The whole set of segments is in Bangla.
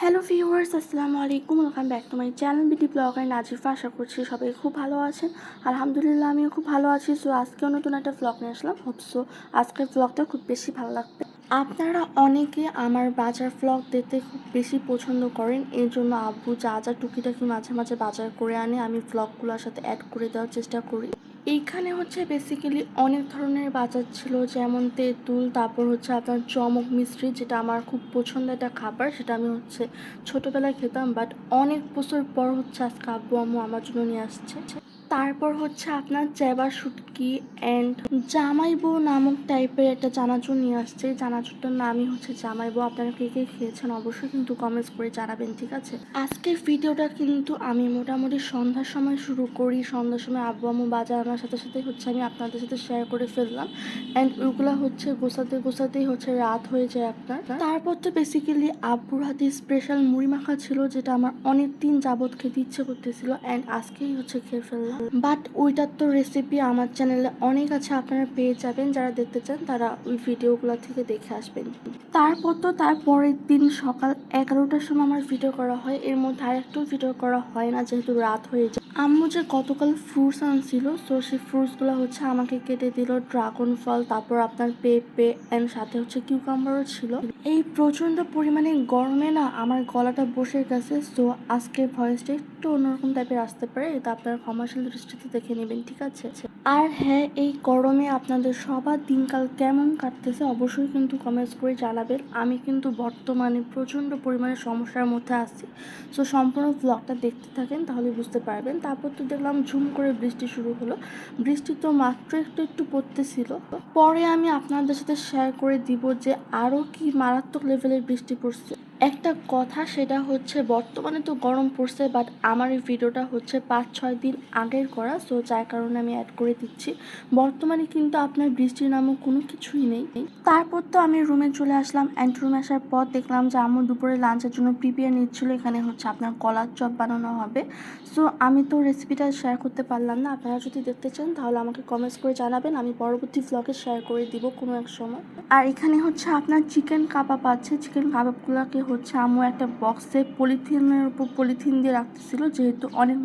হ্যালো ভিউয়ার্স, আসসালামু আলাইকুম। Welcome back to my channel বিটি ব্লগার নাজিফা। আশা করছি সবাই খুব ভালো আছেন। আলহামদুলিল্লাহ আমিও খুব ভালো আছি। সো আজকেও নতুন একটা ব্লগ নিয়ে আসলাম। হোপসো আজকের ব্লগটা খুব বেশি ভালো লাগবে। আপনারা অনেকে আমার বাজার ব্লগ দেখতে খুব বেশি পছন্দ করেন। এর জন্য আব্বু যা যা টুকিটাকি মাঝে মাঝে বাজার করে আনে আমি ব্লগগুলোর সাথে অ্যাড করে দেওয়ার চেষ্টা করি। এইখানে হচ্ছে বেসিক্যালি অনেক ধরনের বাজার ছিল, যেমন তেঁতুল, তারপর হচ্ছে আপনার চমক মিষ্টি, যেটা আমার খুব পছন্দের একটা খাবার। সেটা আমি হচ্ছে ছোটোবেলায় খেতাম, বাট অনেক বছর পর হচ্ছে আজকে আব্বু আম্মু আমার জন্য নিয়ে আসছে। তারপর হচ্ছে আপনার চেবা শুটকি অ্যান্ড জামাইবো নামক টাইপের একটা চানাচুর নিয়ে আসছে। চানাচুরটার নামই হচ্ছে জামাইবো। আপনারা কে কে খেয়েছেন অবশ্যই কিন্তু কমেন্টস করে জানাবেন, ঠিক আছে? আজকের ভিডিওটা কিন্তু আমি মোটামুটি সন্ধ্যার সময় শুরু করি। সন্ধ্যার সময় আব্বু আম্মু বাজার আনার সাথে সাথে হচ্ছে আমি আপনাদের সাথে শেয়ার করে ফেললাম। অ্যান্ড ওইগুলো হচ্ছে গোছাতেই হচ্ছে রাত হয়ে যায় আপনার। তারপর তো বেসিক্যালি আব্বুর হাতে স্পেশাল মুড়ি মাখা ছিল, যেটা আমার অনেক দিন যাবৎ খেতে ইচ্ছে করতেছিল, অ্যান্ড আজকেই হচ্ছে খেয়ে ফেললাম। বাট ওইটার তো রেসিপি আমার চ্যানেলে অনেক আছে, আপনারা পেয়ে যাবেন। যারা দেখতে চান তারা ওই ভিডিওগুলো থেকে দেখে আসবেন। তারপর তো তারপরের দিন সকাল 11টার সময় আমার ভিডিও করা হয়। এর মধ্যে আরেকটু ভিডিও করা হয় না, যেহেতু রাত হয়ে যায়। আম্মু যে গতকাল ফ্রুটস আনছিল, তো সেই ফ্রুটসগুলো হচ্ছে আমাকে কেটে দিল। ড্রাগন ফল, তারপর আপনার পেঁপে, অ্যান্ড সাথে হচ্ছে কিউকাম্বারও ছিল। এই প্রচণ্ড পরিমাণে গরমে না আমার গলাটা বসে গেছে। সো আজকের ভয়েসটা একটু অন্যরকম টাইপের আসতে পারে, এটা আপনারা ক্ষমাশীল দৃষ্টিতে দেখে নেবেন, ঠিক আছে? আর হ্যাঁ, এই গরমে আপনাদের সবার দিনকাল কেমন কাটতেছে অবশ্যই কিন্তু কমেন্টস করে জানাবেন। আমি কিন্তু বর্তমানে প্রচণ্ড পরিমাণে সমস্যার মধ্যে আছি। সো সম্পূর্ণ ব্লগটা দেখতে থাকেন, তাহলে বুঝতে পারবেন। তারপর তো দেখলাম ঝুম করে বৃষ্টি শুরু হলো। বৃষ্টি তো মাত্র একটু পড়তেছিল। পরে আমি আপনাদের সাথে শেয়ার করে দিব যে আরও কি মারাত্মক লেভেলের বৃষ্টি পড়ছে। একটা কথা, সেটা হচ্ছে বর্তমানে তো গরম পড়ছে, বাট আমার এই ভিডিওটা হচ্ছে 5-6 দিন আগের করা। সো যার কারণে আমি অ্যাড করে দিচ্ছি। বর্তমানে কিন্তু আপনার বৃষ্টির নামও কোনো কিছুই নেই। তারপর তো আমি রুমে চলে আসলাম, অ্যান্ড রুমে আসার পর দেখলাম যে আম্মু দুপুরে লাঞ্চের জন্য প্রিপেয়ার নিচ্ছিল। এখানে হচ্ছে আপনার কলার চপ বানানো হবে। সো আমি তো রেসিপিটা শেয়ার করতে পারলাম না। আপনারা যদি দেখতে চান তাহলে আমাকে কমেন্টস করে জানাবেন, আমি পরবর্তী ভ্লগে শেয়ার করে দিব কোনো এক সময়। আর এখানে হচ্ছে আপনার চিকেন কাবাব আছে। চিকেন কাবাবগুলোকে হচ্ছে আম্মু একটা বক্সে পলিথিনের উপর পলিথিন দিয়ে রাখতেছিল, যেহেতু অনেক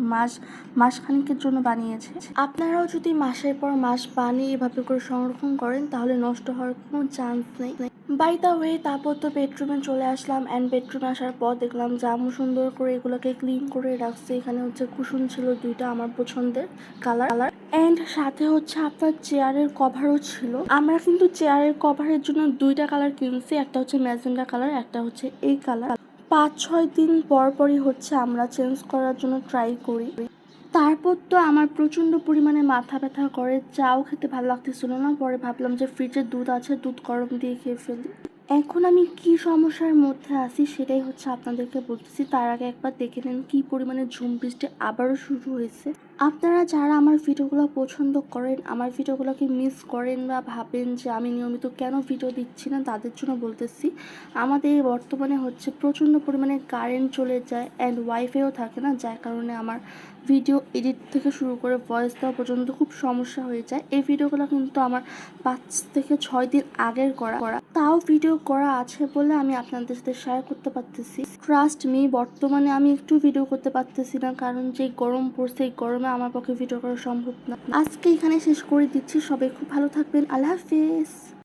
মাসখানিকের জন্য বানিয়েছে। আপনারাও যদি মাসের পর মাস বানিয়ে এভাবে করে সংরক্ষণ করেন তাহলে নষ্ট হওয়ার কোনো চান্স নেই। বাই দ্য ওয়ে, তারপর তো বেডরুমে চলে আসলাম, অ্যান্ড বেডরুমে আসার পর দেখলাম যে আম্মু সুন্দর করে এগুলোকে ক্লিন করে রাখছে। এখানে হচ্ছে কুশন ছিল 2টা আমার পছন্দের কালার, অ্যান্ড সাথে হচ্ছে আপনার চেয়ারের কভারও ছিল। আমরা কিন্তু চেয়ারের কভারের জন্য 2টা কালার কিনছি, একটা হচ্ছে ম্যাজেন্ডা কালার, একটা হচ্ছে এই কালার। 5-6 দিন পরই হচ্ছে আমরা চেঞ্জ করার জন্য ট্রাই করি। তারপর তো আমার প্রচণ্ড পরিমাণে মাথা ব্যথা করে, চাও খেতে ভালো লাগতেছিল না। পরে ভাবলাম যে ফ্রিজে দুধ আছে, দুধ গরম দিয়ে খেয়ে ফেলি। এখন আমি কি সমস্যার মধ্যে আছি সেটাই হচ্ছে আপনাদেরকে বলতেছি। তার আগে একবার দেখে নেন কি পরিমাণে ঝুম বৃষ্টি আবারও শুরু হয়েছে। আপনারা যারা আমার ভিডিওগুলো পছন্দ করেন, আমার ভিডিওগুলোকে মিস করেন বা ভাবেন যে আমি নিয়মিত কেন ভিডিও দিচ্ছি না, তাদের জন্য বলতেছি আমাদের বর্তমানে হচ্ছে প্রচণ্ড পরিমাণে কারেন্ট চলে যায়, অ্যান্ড ওয়াইফাইও থাকে না, যার কারণে আমার ভিডিও এডিট থেকে শুরু করে ভয়েস দেওয়া পর্যন্ত খুব সমস্যা হয়ে যায়। এই ভিডিওগুলো কিন্তু আমার 5 থেকে 6 দিন আগের করা, তাও ভিডিও করা আছে বলে আমি আপনাদের সাথে শেয়ার করতে পারতেছি। ট্রাস্ট মি, বর্তমানে আমি একটু ভিডিও করতে পারতেছি না, কারণ যে গরম পড়ছে, এই গরমে আমার পক্ষে ভিডিও করা সম্ভব না। আজকে এখানে শেষ করে দিচ্ছি। সবাই খুব ভালো থাকবেন। আল্লাহ হাফিজ।